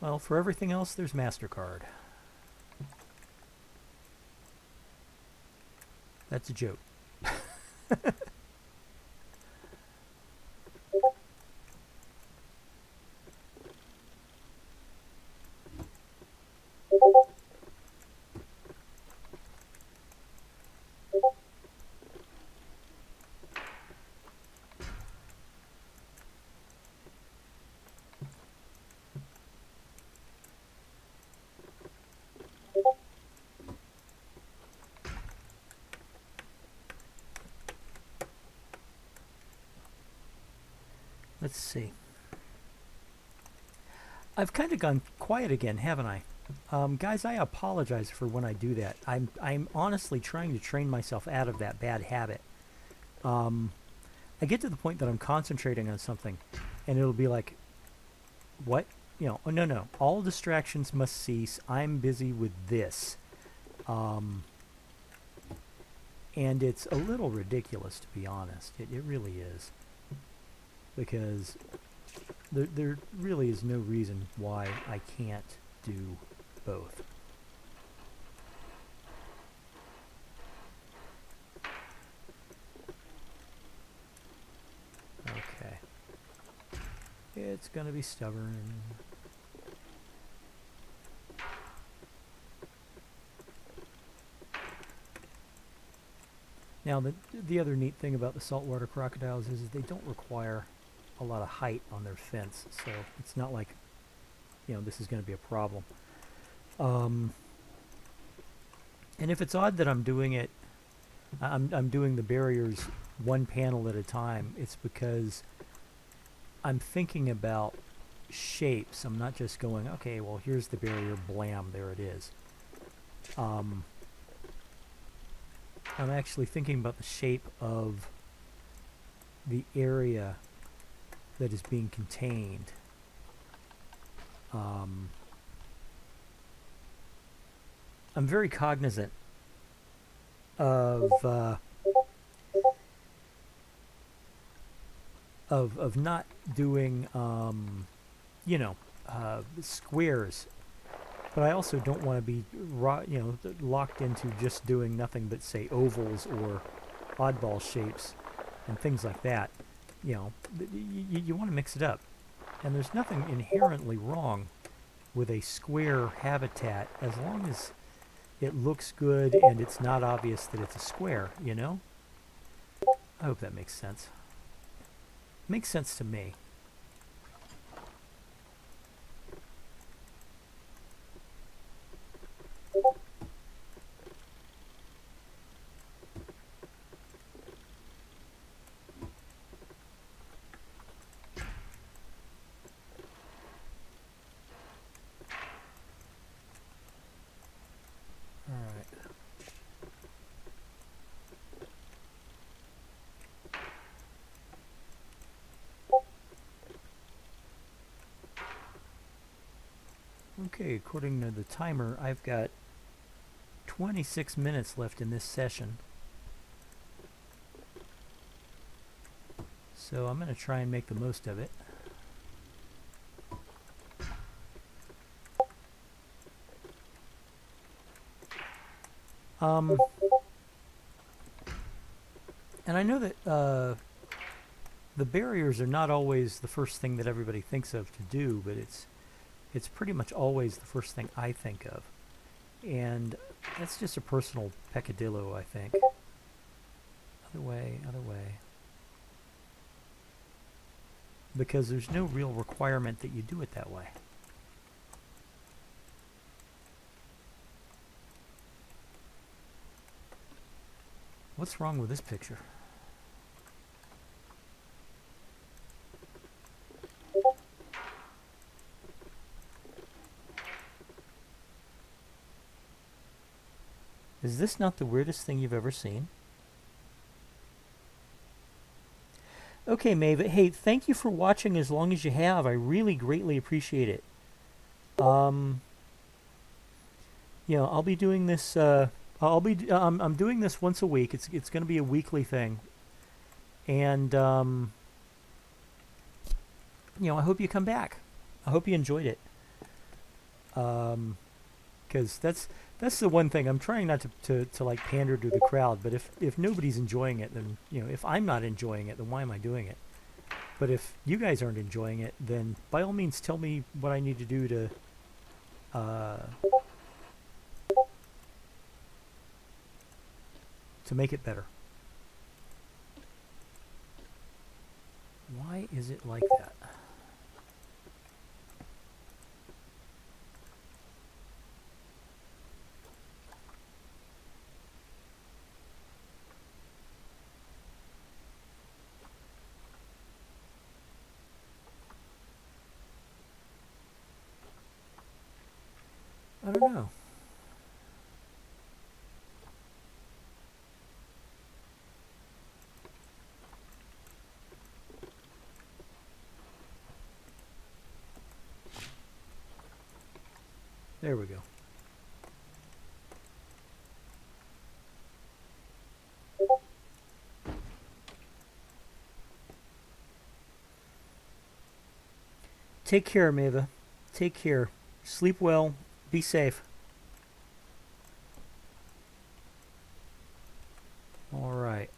Well, for everything else, there's MasterCard. That's a joke. Let's see. I've kind of gone quiet again, haven't I? Guys, I apologize for when I do that. I'm honestly trying to train myself out of that bad habit. I get to the point that I'm concentrating on something, and it'll be like, what? You know, oh, no. All distractions must cease. I'm busy with this. And it's a little ridiculous, to be honest. It really is. Because there really is no reason why I can't do both. Okay. It's gonna be stubborn. Now, the other neat thing about the saltwater crocodiles is they don't require a lot of height on their fence, so it's not like, you know, this is going to be a problem. And if it's odd that I'm doing it, I'm doing the barriers one panel at a time, it's because I'm thinking about shapes. I'm not just going, okay, well, here's the barrier, blam, there it is. I'm actually thinking about the shape of the area that is being contained. I'm very cognizant of not doing you know, squares, but I also don't want to be locked into just doing nothing but, say, ovals or oddball shapes and things like that. You know, you want to mix it up. And there's nothing inherently wrong with a square habitat as long as it looks good and it's not obvious that it's a square, you know? I hope that makes sense. Makes sense to me. Okay, according to the timer, I've got 26 minutes left in this session. So I'm going to try and make the most of it. And I know that the barriers are not always the first thing that everybody thinks of to do, but it's pretty much always the first thing I think of. And that's just a personal peccadillo, I think. Other way. Because there's no real requirement that you do it that way. What's wrong with this picture? Is this not the weirdest thing you've ever seen? Okay, Maeve. Hey, thank you for watching as long as you have. I really greatly appreciate it. You know, I'll be doing this. I'm doing this once a week. It's going to be a weekly thing, and you know, I hope you come back. I hope you enjoyed it. Because that's the one thing I'm trying not to like pander to the crowd. But if nobody's enjoying it, then if I'm not enjoying it, then why am I doing it? But if you guys aren't enjoying it, then by all means tell me what I need to do to make it better. Why is it like that? I don't know. There we go. Take care, Mava. Take care. Sleep well. Be safe. All right.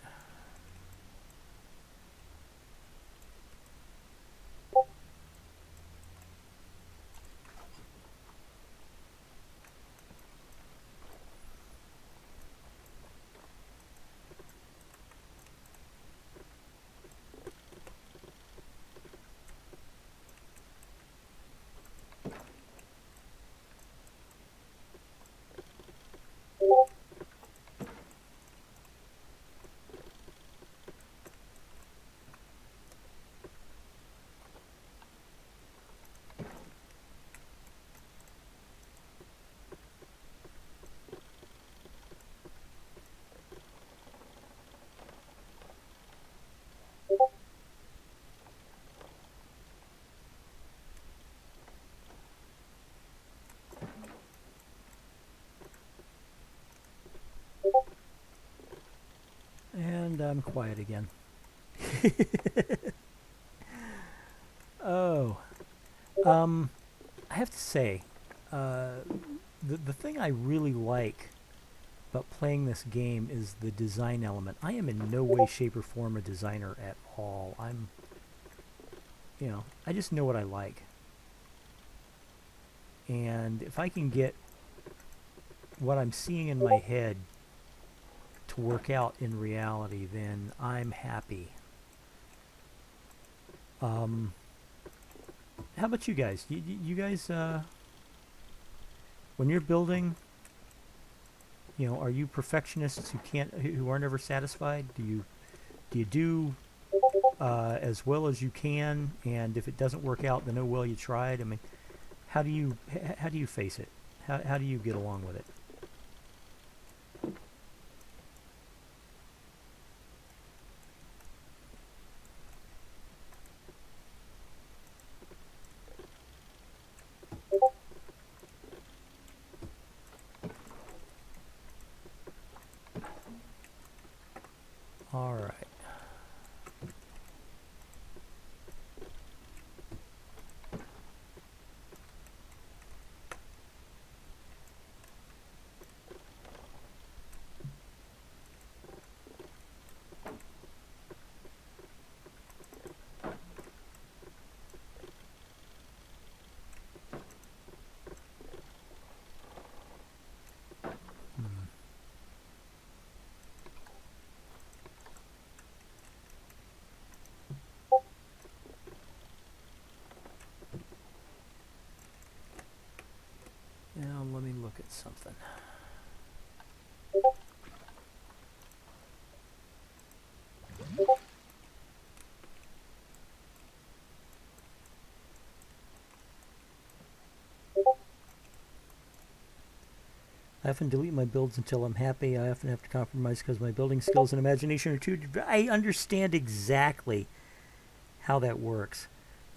And I'm quiet again. Oh. I have to say, the thing I really like about playing this game is the design element. I am in no way, shape, or form a designer at all. I just know what I like. And if I can get what I'm seeing in my head to work out in reality, then I'm happy. How about you guys? You guys, when you're building, are you perfectionists who are never satisfied? Do you do as well as you can, and if it doesn't work out, then oh well, you tried? I mean, how do you face it? How do you get along with it? All right. Now let me look at something. I often delete my builds until I'm happy. I often have to compromise because my building skills and imagination are too... I understand exactly how that works.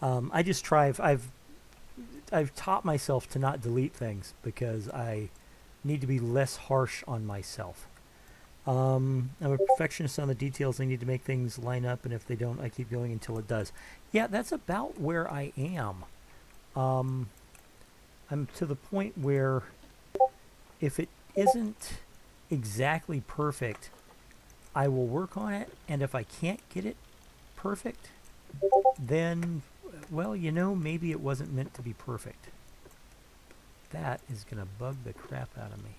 I just try... I've taught myself to not delete things because I need to be less harsh on myself. I'm a perfectionist on the details. I need to make things line up, and if they don't, I keep going until it does. Yeah, that's about where I am. I'm to the point where if it isn't exactly perfect, I will work on it, and if I can't get it perfect, then, well, you know, maybe it wasn't meant to be perfect. That is going to bug the crap out of me.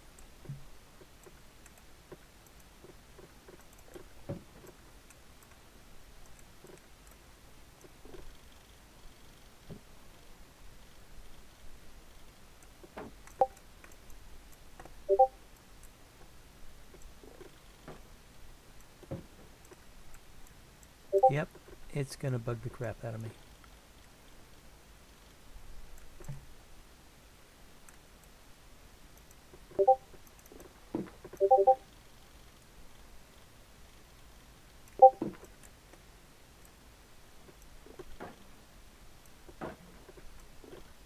Yep, it's going to bug the crap out of me.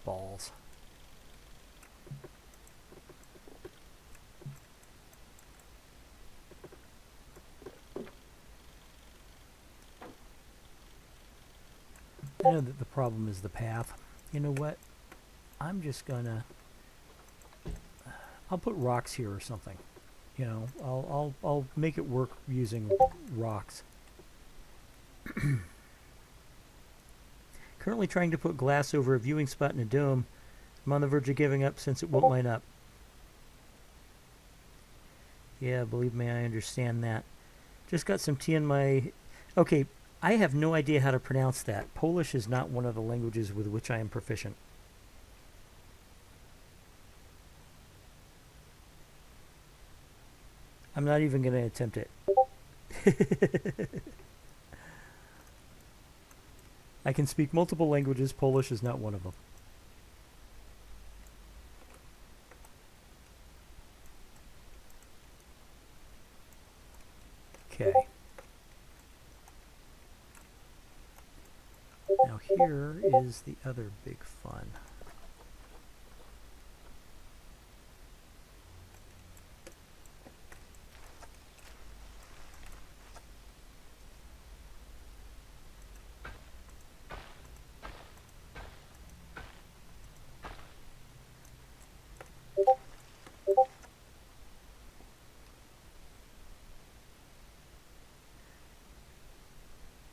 Balls. I know that the problem is the path. You know what? I'm just gonna... I'll put rocks here or something. You know, I'll make it work using rocks. Currently trying to put glass over a viewing spot in a dome. I'm on the verge of giving up since it won't line up. Yeah, believe me, I understand that. Just got some tea in my... Okay, I have no idea how to pronounce that. Polish is not one of the languages with which I am proficient. I'm not even going to attempt it. I can speak multiple languages. Polish is not one of them. Okay. Now here is the other big fun.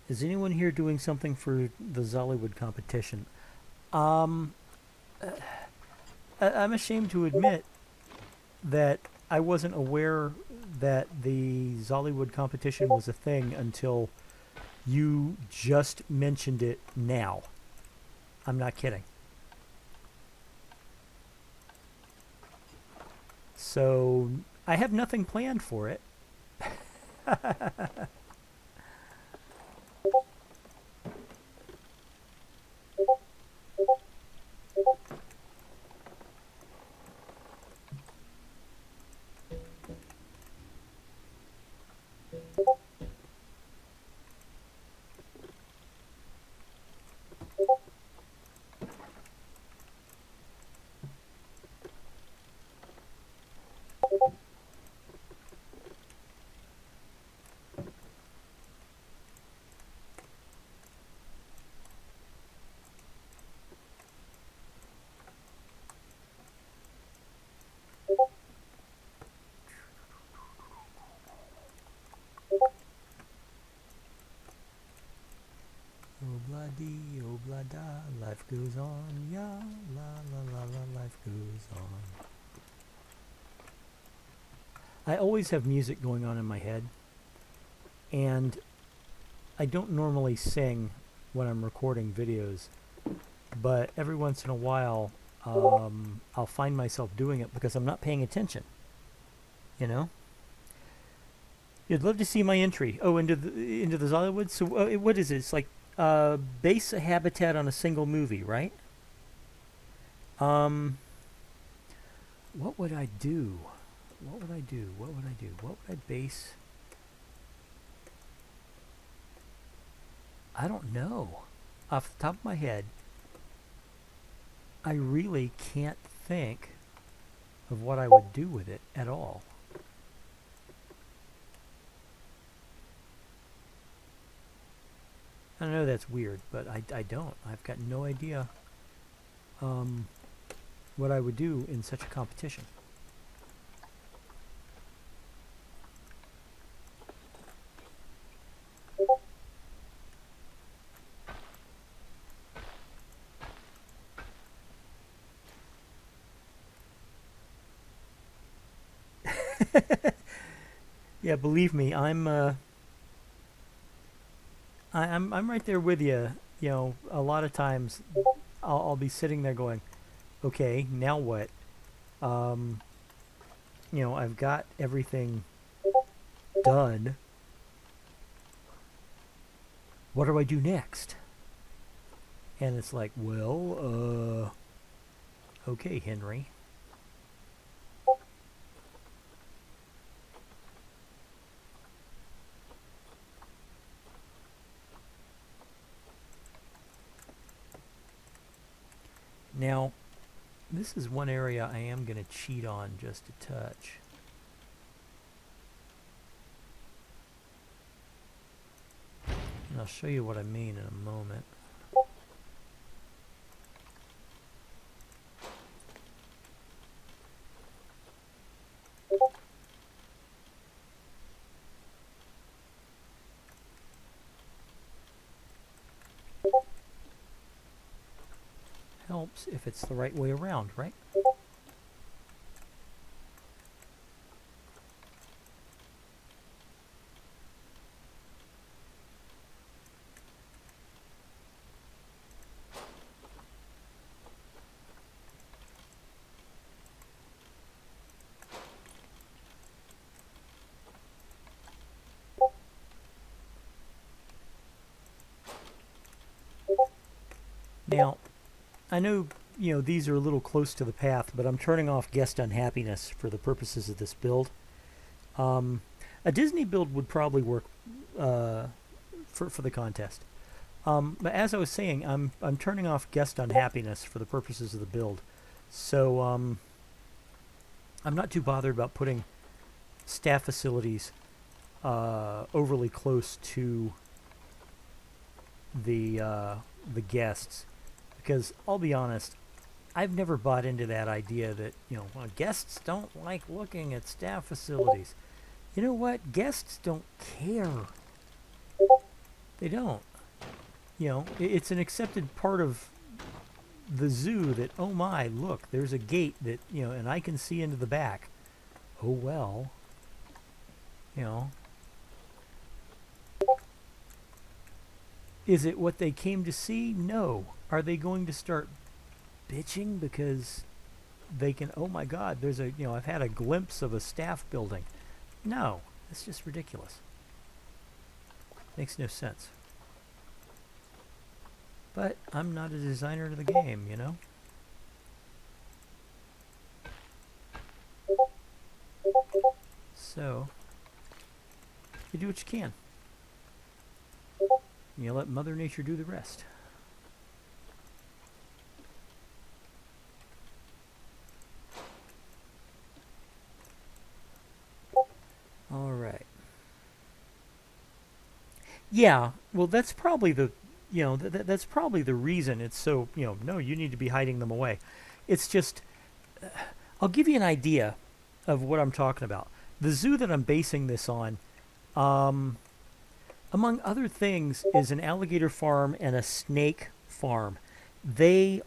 Is anyone here doing something for the Zollywood competition? I'm ashamed to admit that I wasn't aware that the Zollywood competition was a thing until you just mentioned it now. I'm not kidding. So I have nothing planned for it. Obla-dee, obla-da, life goes on, ya, la la la la, life goes on. I always have music going on in my head, and I don't normally sing when I'm recording videos, but every once in a while I'll find myself doing it because I'm not paying attention, you know? You'd love to see my entry. Oh, into the Zollywood? So what is it? It's like base a habitat on a single movie, right? What would I do? What would I do? What would I do? What would I base? I don't know. Off the top of my head, I really can't think of what I would do with it at all. I know that's weird, but I don't. I've got no idea. what I would do in such a competition. Yeah, believe me, I'm right there with you. You know, a lot of times I'll be sitting there going, okay, now what? Um, you know, I've got everything done. What do I do next? And it's like, well, okay, Henry. Now, this is one area I am going to cheat on just a touch. And I'll show you what I mean in a moment. Helps if it's the right way around, right? Now, I know, you know, these are a little close to the path, but I'm turning off guest unhappiness for the purposes of this build. A Disney build would probably work for the contest. But as I was saying, I'm turning off guest unhappiness for the purposes of the build. So I'm not too bothered about putting staff facilities overly close to the guests, because I'll be honest, I've never bought into that idea that, you know, well, guests don't like looking at staff facilities. You know what? Guests don't care. They don't. You know, it's an accepted part of the zoo that, oh my, look, there's a gate that, you know, and I can see into the back. Oh well. You know. Is it what they came to see? No. Are they going to start bitching because they can, oh my god, there's a, you know, I've had a glimpse of a staff building. No. It's just ridiculous. Makes no sense. But I'm not a designer of the game, you know? So, you do what you can. You let Mother Nature do the rest. All right. Yeah, well, that's probably the, you know, that's probably the reason it's so, you know, no, you need to be hiding them away. It's just, I'll give you an idea of what I'm talking about. The zoo that I'm basing this on, among other things, is an alligator farm and a snake farm. They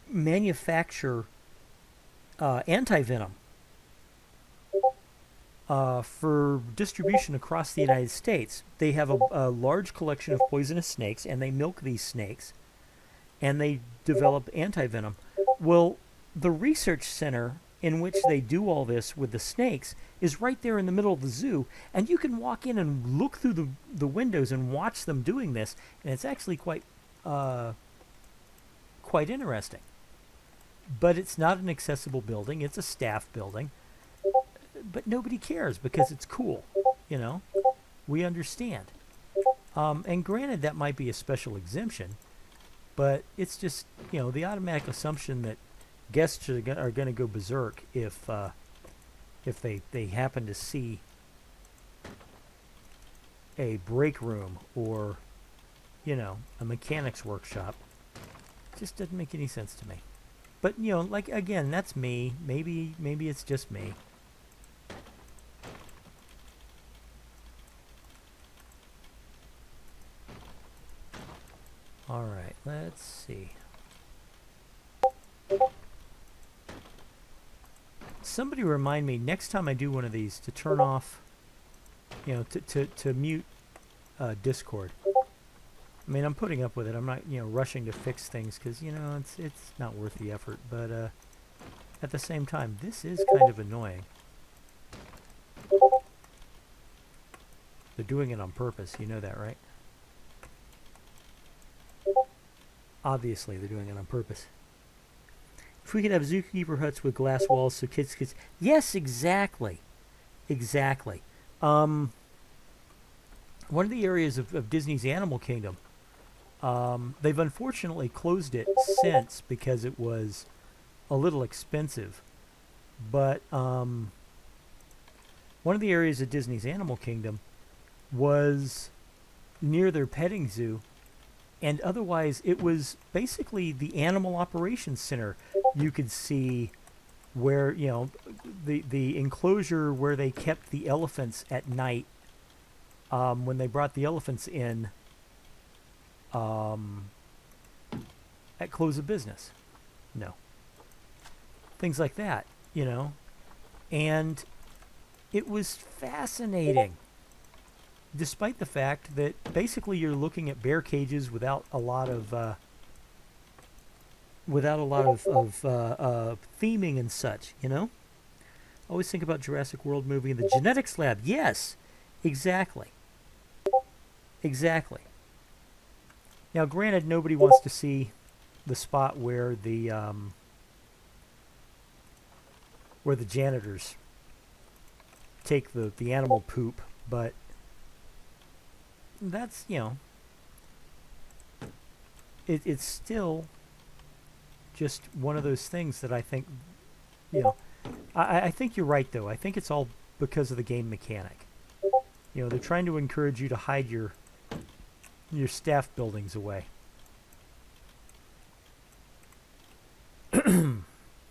manufacture anti-venom for distribution across the United States. They have a large collection of poisonous snakes, and they milk these snakes, and they develop anti-venom. Well, the research center in which they do all this with the snakes is right there in the middle of the zoo, and you can walk in and look through the windows and watch them doing this, and it's actually quite interesting. But it's not an accessible building. It's a staff building. But nobody cares because it's cool, you know? We understand. And granted, that might be a special exemption, but it's just, you know, the automatic assumption that guests are going to go berserk if they happen to see a break room or, you know, a mechanics workshop. Just doesn't make any sense to me. But you know, like again, that's me. Maybe it's just me. All right, let's see. Somebody remind me next time I do one of these to turn off, you know, to mute Discord. I mean, I'm putting up with it. I'm not, you know, rushing to fix things because, you know, it's not worth the effort. But at the same time, this is kind of annoying. They're doing it on purpose. You know that, right? Obviously, they're doing it on purpose. If we could have zookeeper huts with glass walls so kids could... Yes, exactly. Exactly. One of the areas of Disney's Animal Kingdom, they've unfortunately closed it since because it was a little expensive. But one of the areas of Disney's Animal Kingdom was near their petting zoo, and otherwise it was basically the animal operations center. You could see where, you know, the enclosure where they kept the elephants at night when they brought the elephants in at close of business. No. Things like that, you know. And it was fascinating. Despite the fact that basically you're looking at bear cages without a lot of theming and such, you know. Always think about Jurassic World movie and the genetics lab. Yes, exactly. Exactly. Now, granted, nobody wants to see the spot where the janitors take the animal poop, but that's, you know, it's still just one of those things that I think, you know, I think you're right, though. I think it's all because of the game mechanic. You know, they're trying to encourage you to hide your staff buildings away.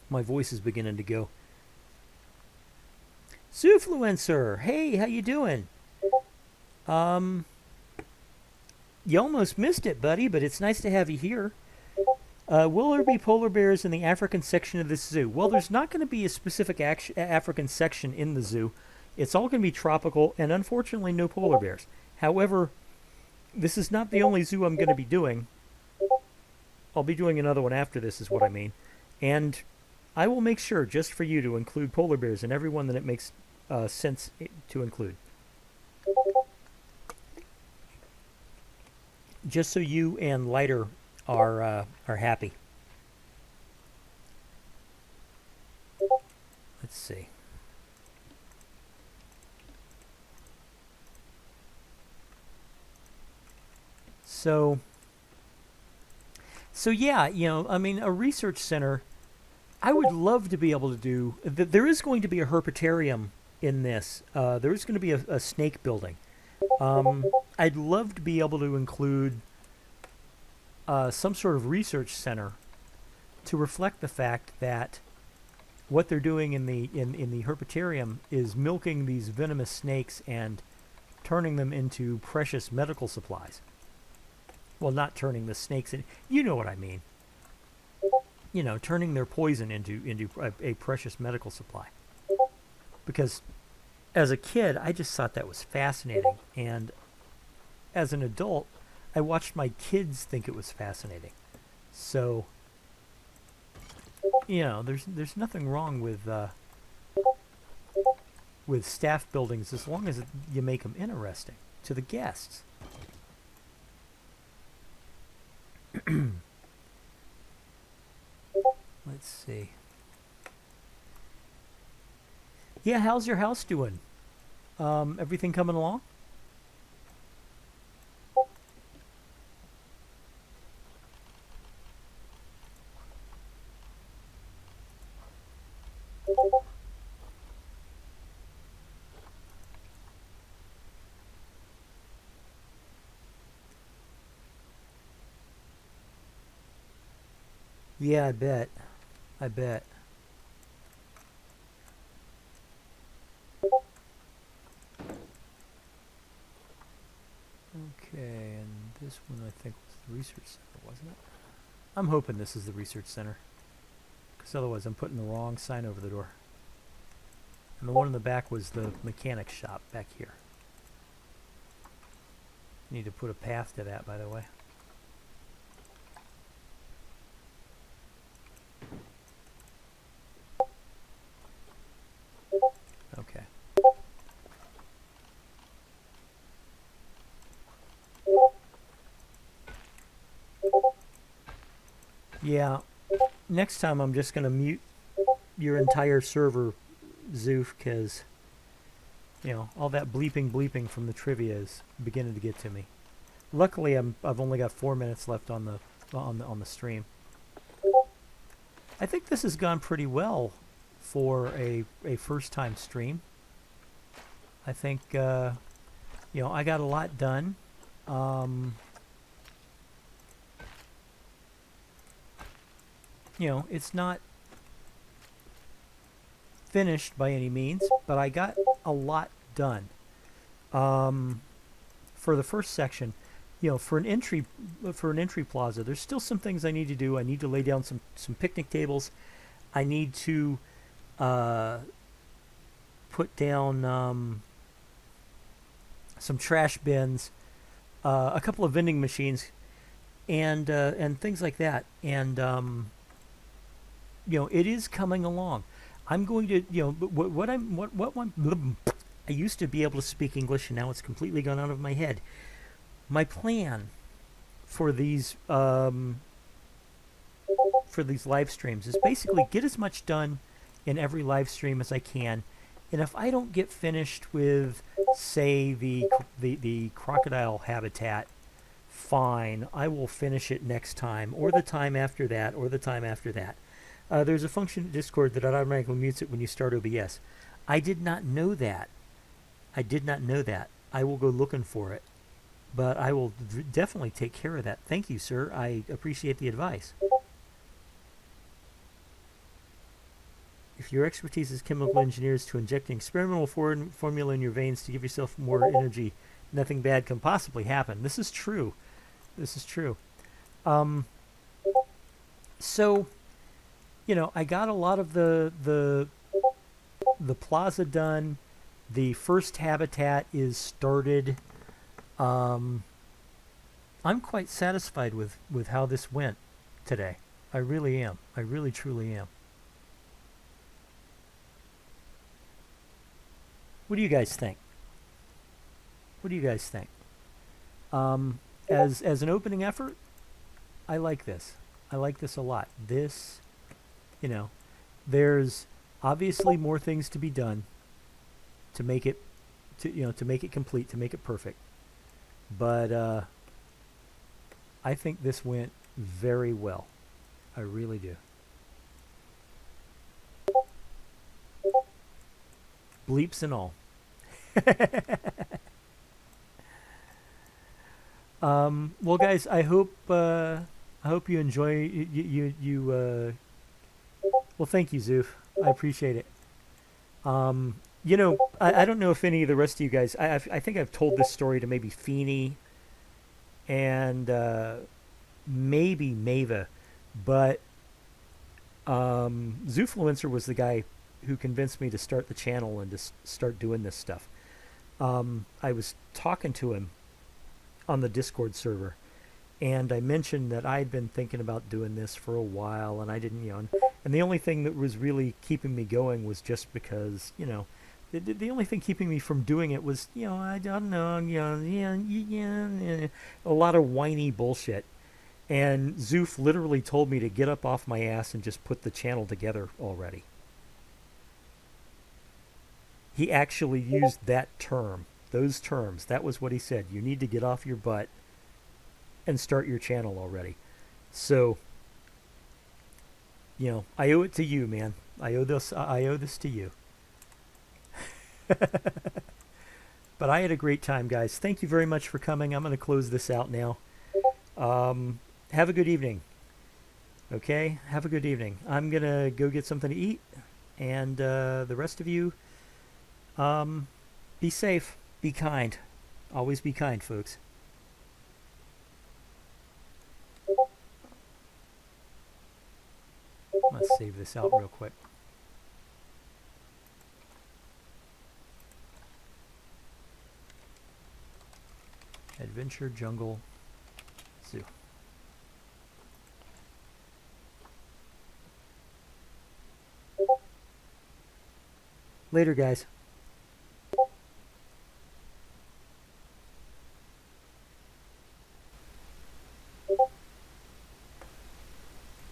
My voice is beginning to go. Zoofluencer, hey, how you doing? You almost missed it, buddy, but it's nice to have you here. Will there be polar bears in the African section of this zoo? Well, there's not going to be a specific African section in the zoo. It's all going to be tropical, and unfortunately, no polar bears. However, this is not the only zoo I'm going to be doing. I'll be doing another one after this, is what I mean. And I will make sure, just for you, to include polar bears in every one that it makes sense to include. Just so you and Lighter are happy. Let's see. So yeah, you know, I mean, a research center, I would love to be able to do... There is going to be a herpetarium in this. There is going to be a snake building. I'd love to be able to include some sort of research center to reflect the fact that what they're doing in the herpetarium is milking these venomous snakes and turning them into precious medical supplies. Well, not turning the snakes in... You know what I mean. You know, turning their poison into a precious medical supply. Because as a kid, I just thought that was fascinating. And as an adult, I watched my kids think it was fascinating. So, you know, there's nothing wrong with staff buildings as long as you make them interesting to the guests. Let's see. Yeah, how's your house doing? Everything coming along? Yeah, I bet. I bet. Okay, and this one I think was the research center, wasn't it? I'm hoping this is the research center, because otherwise I'm putting the wrong sign over the door. And the one in the back was the mechanic shop back here. Need to put a path to that, by the way. Okay. Yeah, next time I'm just going to mute your entire server, Zoof, because, you know, all that bleeping from the trivia is beginning to get to me. Luckily, I've only got 4 minutes left on the stream. I think this has gone pretty well for a first-time stream. I think, you know, I got a lot done. You know, it's not finished by any means, but I got a lot done. For the first section, you know, for an entry plaza, there's still some things I need to do. I need to lay down some picnic tables. I need to put down some trash bins, a couple of vending machines, and things like that. And you know, it is coming along. I'm going to, you know, I used to be able to speak English, and now it's completely gone out of my head. My plan for these live streams is basically get as much done in every live stream as I can, and if I don't get finished with, say, the crocodile habitat, fine, I will finish it next time, or the time after that, or the time after that. There's a function in Discord that automatically mutes it when you start OBS. I did not know that. I will go looking for it. But I will definitely take care of that. Thank you, sir. I appreciate the advice. If your expertise is chemical engineers to injecting experimental formula in your veins to give yourself more energy, nothing bad can possibly happen. This is true. So, you know, I got a lot of the plaza done. The first habitat is started. I'm quite satisfied with how this went today. I really am. I really truly am. What do you guys think? As an opening effort, I like this. I like this a lot. This, you know, there's obviously more things to be done to make it, to make it complete, to make it perfect. But I think this went very well. I really do. Bleeps and all. Well, guys, I hope you enjoy well, thank you, Zoof. I appreciate it. You know, I don't know if any of the rest of you guys, I think I've told this story to maybe Feeney and maybe Mava, but Zoofluencer was the guy who convinced me to start the channel and to start doing this stuff. I was talking to him on the Discord server, and I mentioned that I'd been thinking about doing this for a while, and I didn't, you know, and the only thing that was really keeping me going was just because, you know, the only thing keeping me from doing it was, you know, I don't know, you know, a lot of whiny bullshit. And Zoof literally told me to get up off my ass and just put the channel together already. He actually used that term, those terms. That was what he said. You need to get off your butt and start your channel already. So, you know, I owe it to you, man. I owe this to you. But I had a great time, guys. Thank you very much for coming. I'm going to close this out now. Have a good evening. Okay, have a good evening. I'm gonna go get something to eat, and the rest of you, be safe, be kind. Always be kind, folks. Let's save this out real quick. Adventure Jungle Zoo. Later, guys.